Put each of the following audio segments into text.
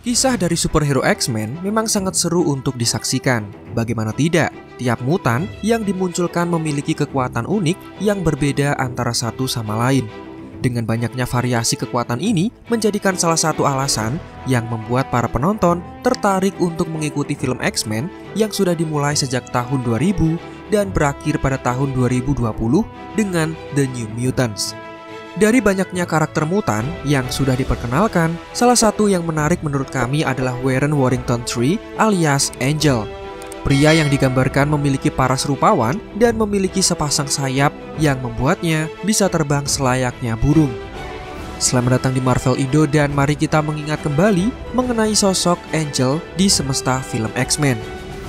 Kisah dari superhero X-Men memang sangat seru untuk disaksikan. Bagaimana tidak, tiap mutan yang dimunculkan memiliki kekuatan unik yang berbeda antara satu sama lain. Dengan banyaknya variasi kekuatan ini menjadikan salah satu alasan yang membuat para penonton tertarik untuk mengikuti film X-Men yang sudah dimulai sejak tahun 2000 dan berakhir pada tahun 2020 dengan The New Mutants. Dari banyaknya karakter mutan yang sudah diperkenalkan, salah satu yang menarik menurut kami adalah Warren Worthington III alias Angel. Pria yang digambarkan memiliki paras rupawan dan memiliki sepasang sayap yang membuatnya bisa terbang selayaknya burung. Selamat datang di Marvel Indo dan mari kita mengingat kembali mengenai sosok Angel di semesta film X-Men.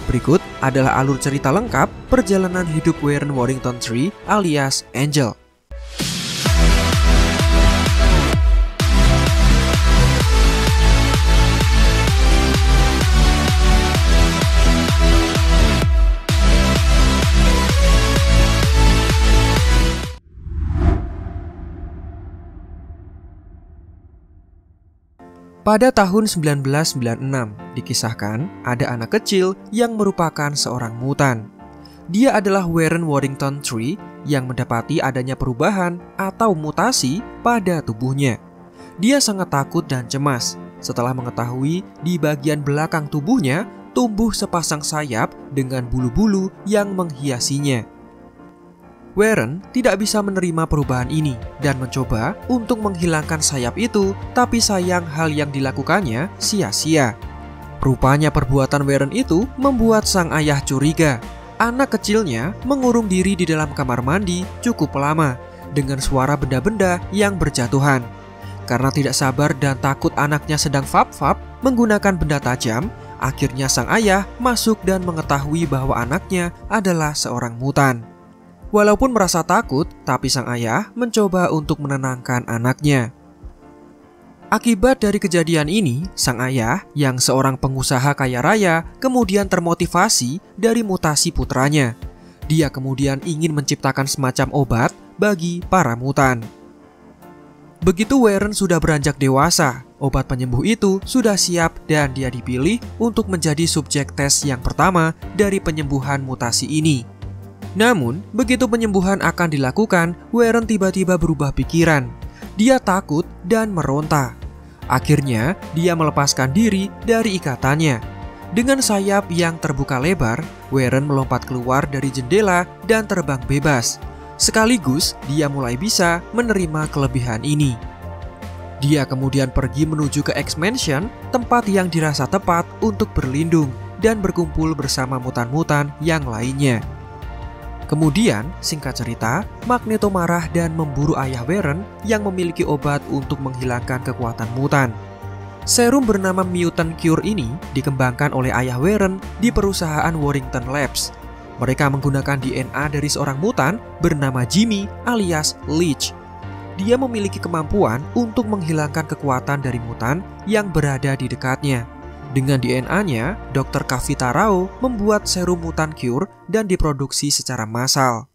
Berikut adalah alur cerita lengkap perjalanan hidup Warren Worthington III alias Angel. Pada tahun 1996, dikisahkan ada anak kecil yang merupakan seorang mutan. Dia adalah Warren Worthington III yang mendapati adanya perubahan atau mutasi pada tubuhnya. Dia sangat takut dan cemas setelah mengetahui di bagian belakang tubuhnya tumbuh sepasang sayap dengan bulu-bulu yang menghiasinya. Warren tidak bisa menerima perubahan ini dan mencoba untuk menghilangkan sayap itu, tapi sayang hal yang dilakukannya sia-sia. Rupanya perbuatan Warren itu membuat sang ayah curiga. Anak kecilnya mengurung diri di dalam kamar mandi cukup lama dengan suara benda-benda yang berjatuhan. Karena tidak sabar dan takut anaknya sedang fap-fap menggunakan benda tajam, akhirnya sang ayah masuk dan mengetahui bahwa anaknya adalah seorang mutan. Walaupun merasa takut, tapi sang ayah mencoba untuk menenangkan anaknya. Akibat dari kejadian ini, sang ayah yang seorang pengusaha kaya raya kemudian termotivasi dari mutasi putranya. Dia kemudian ingin menciptakan semacam obat bagi para mutan. Begitu Warren sudah beranjak dewasa, obat penyembuh itu sudah siap dan dia dipilih untuk menjadi subjek tes yang pertama dari penyembuhan mutasi ini. Namun, begitu penyembuhan akan dilakukan, Warren tiba-tiba berubah pikiran. Dia takut dan meronta. Akhirnya, dia melepaskan diri dari ikatannya. Dengan sayap yang terbuka lebar, Warren melompat keluar dari jendela dan terbang bebas. Sekaligus, dia mulai bisa menerima kelebihan ini. Dia kemudian pergi menuju ke X-Mansion, tempat yang dirasa tepat untuk berlindung dan berkumpul bersama mutan-mutan yang lainnya. Kemudian, singkat cerita, Magneto marah dan memburu ayah Warren yang memiliki obat untuk menghilangkan kekuatan mutan. Serum bernama Mutant Cure ini dikembangkan oleh ayah Warren di perusahaan Worthington Labs. Mereka menggunakan DNA dari seorang mutan bernama Jimmy alias Leech. Dia memiliki kemampuan untuk menghilangkan kekuatan dari mutan yang berada di dekatnya. Dengan DNA-nya, Dr. Kavita Rao membuat serum Mutant Cure dan diproduksi secara massal.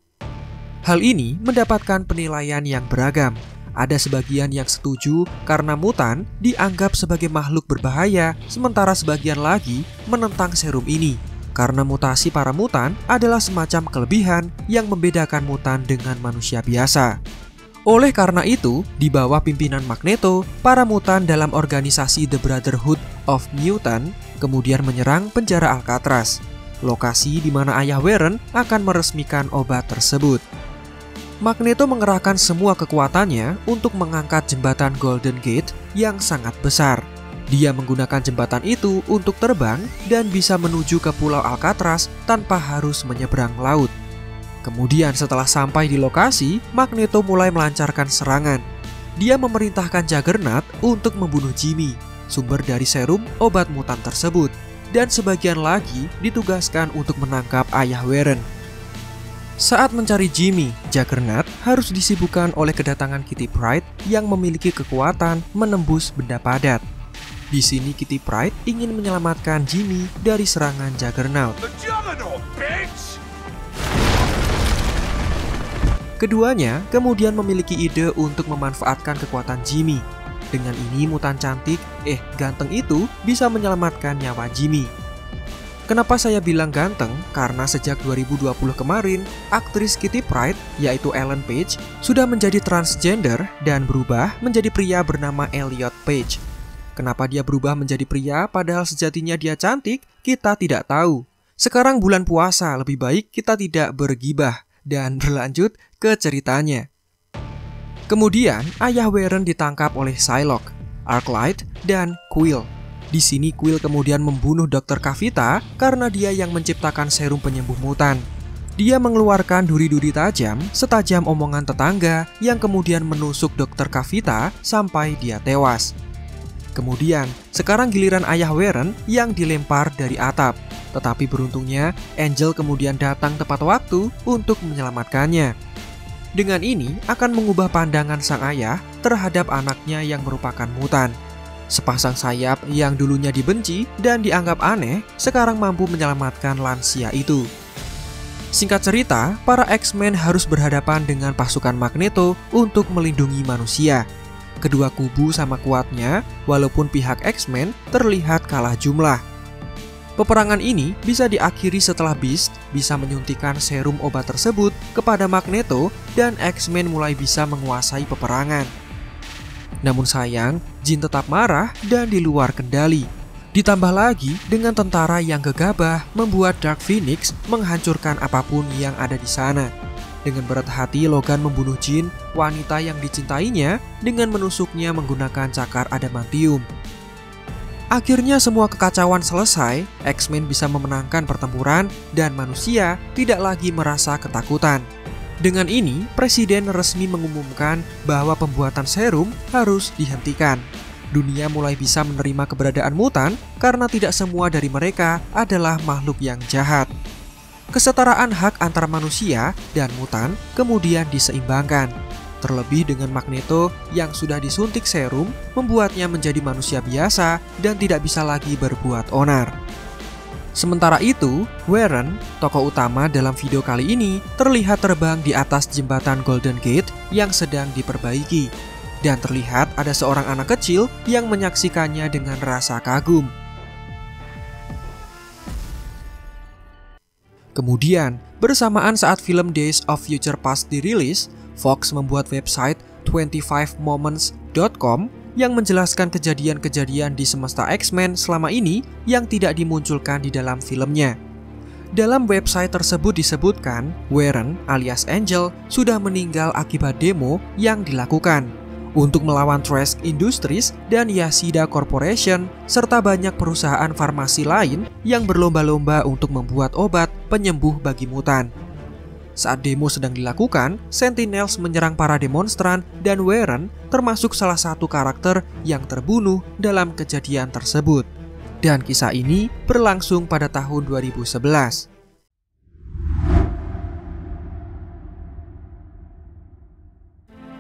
Hal ini mendapatkan penilaian yang beragam. Ada sebagian yang setuju karena mutan dianggap sebagai makhluk berbahaya, sementara sebagian lagi menentang serum ini. Karena mutasi para mutan adalah semacam kelebihan yang membedakan mutan dengan manusia biasa. Oleh karena itu, di bawah pimpinan Magneto, para mutan dalam organisasi The Brotherhood of Mutant kemudian menyerang penjara Alcatraz, lokasi di mana ayah Warren akan meresmikan obat tersebut. Magneto mengerahkan semua kekuatannya untuk mengangkat jembatan Golden Gate yang sangat besar. Dia menggunakan jembatan itu untuk terbang dan bisa menuju ke Pulau Alcatraz tanpa harus menyeberang laut. Kemudian setelah sampai di lokasi, Magneto mulai melancarkan serangan. Dia memerintahkan Juggernaut untuk membunuh Jimmy, sumber dari serum obat mutan tersebut, dan sebagian lagi ditugaskan untuk menangkap ayah Warren. Saat mencari Jimmy, Juggernaut harus disibukkan oleh kedatangan Kitty Pryde yang memiliki kekuatan menembus benda padat. Di sini Kitty Pryde ingin menyelamatkan Jimmy dari serangan Juggernaut. Keduanya kemudian memiliki ide untuk memanfaatkan kekuatan Jimmy. Dengan ini mutan ganteng itu bisa menyelamatkan nyawa Jimmy. Kenapa saya bilang ganteng? Karena sejak 2020 kemarin, aktris Kitty Pryde, yaitu Ellen Page, sudah menjadi transgender dan berubah menjadi pria bernama Elliot Page. Kenapa dia berubah menjadi pria padahal sejatinya dia cantik? Kita tidak tahu. Sekarang bulan puasa, lebih baik kita tidak bergibah dan berlanjut ke ceritanya. Kemudian, ayah Warren ditangkap oleh Psylocke, Arclight, dan Quill. Di sini Quill kemudian membunuh Dr. Kavita karena dia yang menciptakan serum penyembuh mutan. Dia mengeluarkan duri-duri tajam setajam omongan tetangga yang kemudian menusuk Dr. Kavita sampai dia tewas. Kemudian, sekarang giliran ayah Warren yang dilempar dari atap. Tetapi beruntungnya, Angel kemudian datang tepat waktu untuk menyelamatkannya. Dengan ini akan mengubah pandangan sang ayah terhadap anaknya yang merupakan mutan. Sepasang sayap yang dulunya dibenci dan dianggap aneh, sekarang mampu menyelamatkan lansia itu. Singkat cerita, para X-Men harus berhadapan dengan pasukan Magneto untuk melindungi manusia. Kedua kubu sama kuatnya, walaupun pihak X-Men terlihat kalah jumlah. Peperangan ini bisa diakhiri setelah Beast bisa menyuntikkan serum obat tersebut kepada Magneto dan X-Men mulai bisa menguasai peperangan. Namun sayang, Jean tetap marah dan di luar kendali. Ditambah lagi dengan tentara yang gegabah membuat Dark Phoenix menghancurkan apapun yang ada di sana. Dengan berat hati Logan membunuh Jean, wanita yang dicintainya, dengan menusuknya menggunakan cakar adamantium. Akhirnya semua kekacauan selesai, X-Men bisa memenangkan pertempuran dan manusia tidak lagi merasa ketakutan. Dengan ini, Presiden resmi mengumumkan bahwa pembuatan serum harus dihentikan. Dunia mulai bisa menerima keberadaan mutan karena tidak semua dari mereka adalah makhluk yang jahat. Kesetaraan hak antara manusia dan mutan kemudian diseimbangkan. Terlebih dengan Magneto yang sudah disuntik serum membuatnya menjadi manusia biasa dan tidak bisa lagi berbuat onar. Sementara itu, Warren, tokoh utama dalam video kali ini, terlihat terbang di atas jembatan Golden Gate yang sedang diperbaiki. Dan terlihat ada seorang anak kecil yang menyaksikannya dengan rasa kagum. Kemudian, bersamaan saat film Days of Future Past dirilis, Fox membuat website 25moments.com yang menjelaskan kejadian-kejadian di semesta X-Men selama ini yang tidak dimunculkan di dalam filmnya. Dalam website tersebut disebutkan, Warren alias Angel sudah meninggal akibat demo yang dilakukan untuk melawan Trask Industries dan Yashida Corporation serta banyak perusahaan farmasi lain yang berlomba-lomba untuk membuat obat penyembuh bagi mutan. Saat demo sedang dilakukan, Sentinels menyerang para demonstran dan Warren termasuk salah satu karakter yang terbunuh dalam kejadian tersebut. Dan kisah ini berlangsung pada tahun 2011.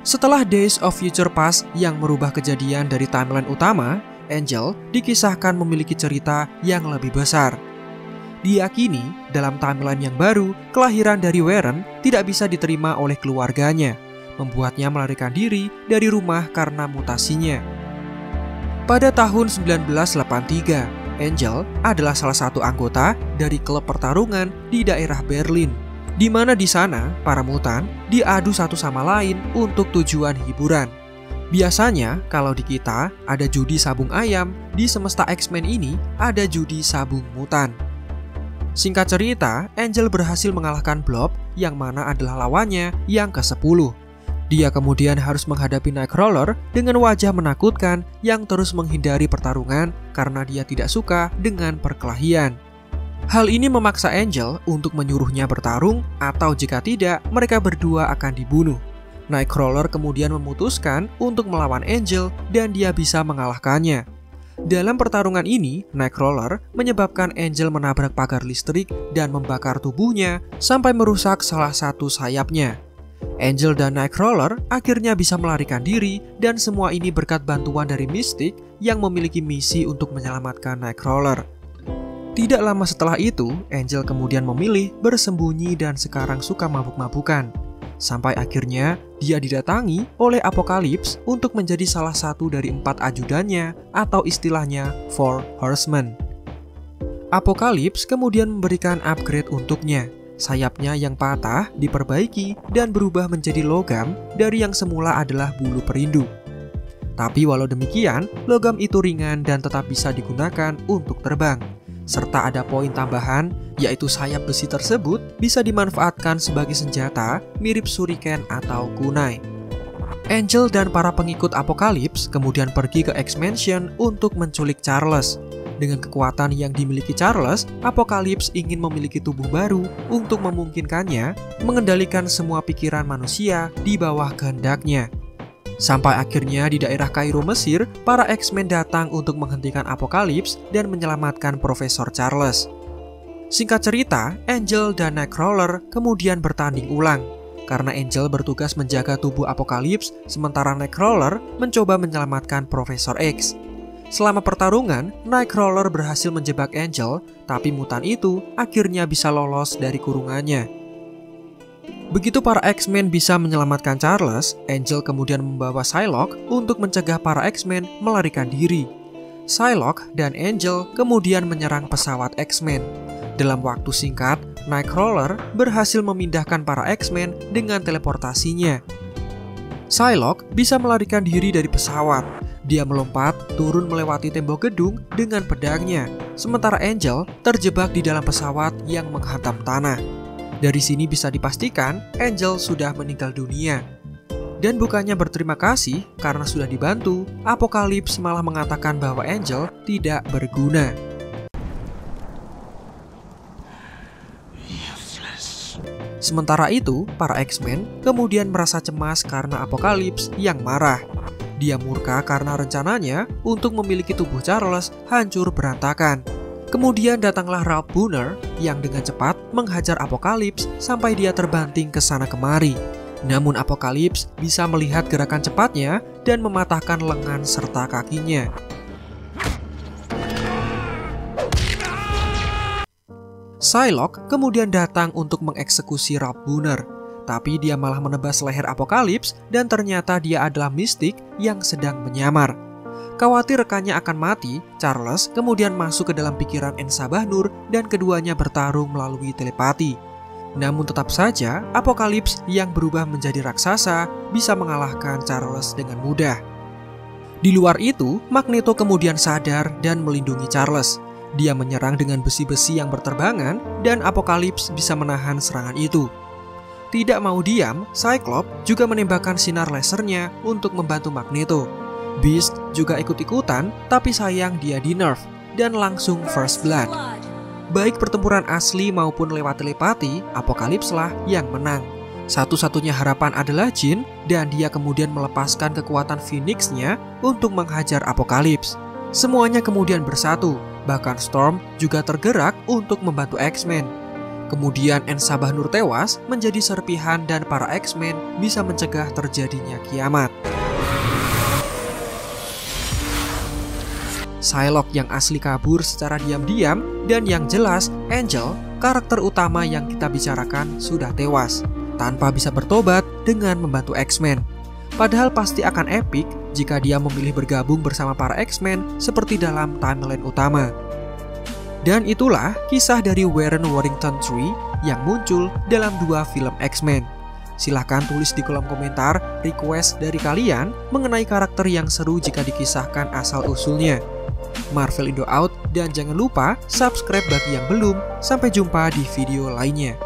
Setelah Days of Future Past yang merubah kejadian dari timeline utama, Angel dikisahkan memiliki cerita yang lebih besar. Diyakini, dalam timeline yang baru, kelahiran dari Warren tidak bisa diterima oleh keluarganya, membuatnya melarikan diri dari rumah karena mutasinya. Pada tahun 1983, Angel adalah salah satu anggota dari klub pertarungan di daerah Berlin, di mana di sana para mutan diadu satu sama lain untuk tujuan hiburan. Biasanya, kalau di kita ada judi sabung ayam, di semesta X-Men ini ada judi sabung mutan. Singkat cerita, Angel berhasil mengalahkan Blob yang mana adalah lawannya yang ke-10. Dia kemudian harus menghadapi Nightcrawler dengan wajah menakutkan yang terus menghindari pertarungan karena dia tidak suka dengan perkelahian. Hal ini memaksa Angel untuk menyuruhnya bertarung atau jika tidak, mereka berdua akan dibunuh. Nightcrawler kemudian memutuskan untuk melawan Angel dan dia bisa mengalahkannya. Dalam pertarungan ini, Nightcrawler menyebabkan Angel menabrak pagar listrik dan membakar tubuhnya sampai merusak salah satu sayapnya. Angel dan Nightcrawler akhirnya bisa melarikan diri dan semua ini berkat bantuan dari Mystique yang memiliki misi untuk menyelamatkan Nightcrawler. Tidak lama setelah itu, Angel kemudian memilih bersembunyi dan sekarang suka mabuk-mabukan. Sampai akhirnya dia didatangi oleh Apocalypse untuk menjadi salah satu dari 4 ajudannya atau istilahnya Four Horsemen. Apocalypse kemudian memberikan upgrade untuknya. Sayapnya yang patah diperbaiki dan berubah menjadi logam dari yang semula adalah bulu perindu. Tapi walau demikian, logam itu ringan dan tetap bisa digunakan untuk terbang. Serta ada poin tambahan, yaitu sayap besi tersebut bisa dimanfaatkan sebagai senjata mirip shuriken atau kunai. Angel dan para pengikut Apocalypse kemudian pergi ke X-Mansion untuk menculik Charles. Dengan kekuatan yang dimiliki Charles, Apocalypse ingin memiliki tubuh baru untuk memungkinkannya mengendalikan semua pikiran manusia di bawah kehendaknya. Sampai akhirnya di daerah Kairo, Mesir, para X-Men datang untuk menghentikan Apocalypse dan menyelamatkan Profesor Charles. Singkat cerita, Angel dan Nightcrawler kemudian bertanding ulang. Karena Angel bertugas menjaga tubuh Apocalypse, sementara Nightcrawler mencoba menyelamatkan Profesor X. Selama pertarungan, Nightcrawler berhasil menjebak Angel, tapi mutan itu akhirnya bisa lolos dari kurungannya. Begitu para X-Men bisa menyelamatkan Charles, Angel kemudian membawa Psylocke untuk mencegah para X-Men melarikan diri. Psylocke dan Angel kemudian menyerang pesawat X-Men. Dalam waktu singkat, Nightcrawler berhasil memindahkan para X-Men dengan teleportasinya. Psylocke bisa melarikan diri dari pesawat. Dia melompat, turun melewati tembok gedung dengan pedangnya. Sementara Angel terjebak di dalam pesawat yang menghantam tanah. Dari sini bisa dipastikan Angel sudah meninggal dunia. Dan bukannya berterima kasih karena sudah dibantu, Apocalypse malah mengatakan bahwa Angel tidak berguna. Sementara itu, para X-Men kemudian merasa cemas karena Apocalypse yang marah. Dia murka karena rencananya untuk memiliki tubuh Charles hancur berantakan. Kemudian datanglah Ralph Bohner yang dengan cepat menghajar Apocalypse sampai dia terbanting ke sana kemari. Namun Apocalypse bisa melihat gerakan cepatnya dan mematahkan lengan serta kakinya. Psylocke kemudian datang untuk mengeksekusi Ralph Bohner, tapi dia malah menebas leher Apocalypse dan ternyata dia adalah Mystique yang sedang menyamar. Khawatir rekannya akan mati, Charles kemudian masuk ke dalam pikiran Ensa Bahnur dan keduanya bertarung melalui telepati. Namun tetap saja, Apocalypse yang berubah menjadi raksasa bisa mengalahkan Charles dengan mudah. Di luar itu, Magneto kemudian sadar dan melindungi Charles. Dia menyerang dengan besi-besi yang berterbangan dan Apocalypse bisa menahan serangan itu. Tidak mau diam, Cyclops juga menembakkan sinar lasernya untuk membantu Magneto. Beast juga ikut-ikutan, tapi sayang dia di-nerf dan langsung First Blood. Baik pertempuran asli maupun lewat telepati, Apocalypse lah yang menang. Satu-satunya harapan adalah Jean, dan dia kemudian melepaskan kekuatan Phoenix-nya untuk menghajar Apocalypse. Semuanya kemudian bersatu, bahkan Storm juga tergerak untuk membantu X-Men. Kemudian Ensa Bahnur tewas menjadi serpihan dan para X-Men bisa mencegah terjadinya kiamat. Psylocke yang asli kabur secara diam-diam, dan yang jelas Angel, karakter utama yang kita bicarakan, sudah tewas tanpa bisa bertobat dengan membantu X-Men. Padahal pasti akan epic jika dia memilih bergabung bersama para X-Men seperti dalam timeline utama. Dan itulah kisah dari Warren Worthington III yang muncul dalam 2 film X-Men. Silahkan tulis di kolom komentar request dari kalian mengenai karakter yang seru jika dikisahkan asal-usulnya. Marvel Indo out, dan jangan lupa subscribe bagi yang belum. Sampai jumpa di video lainnya.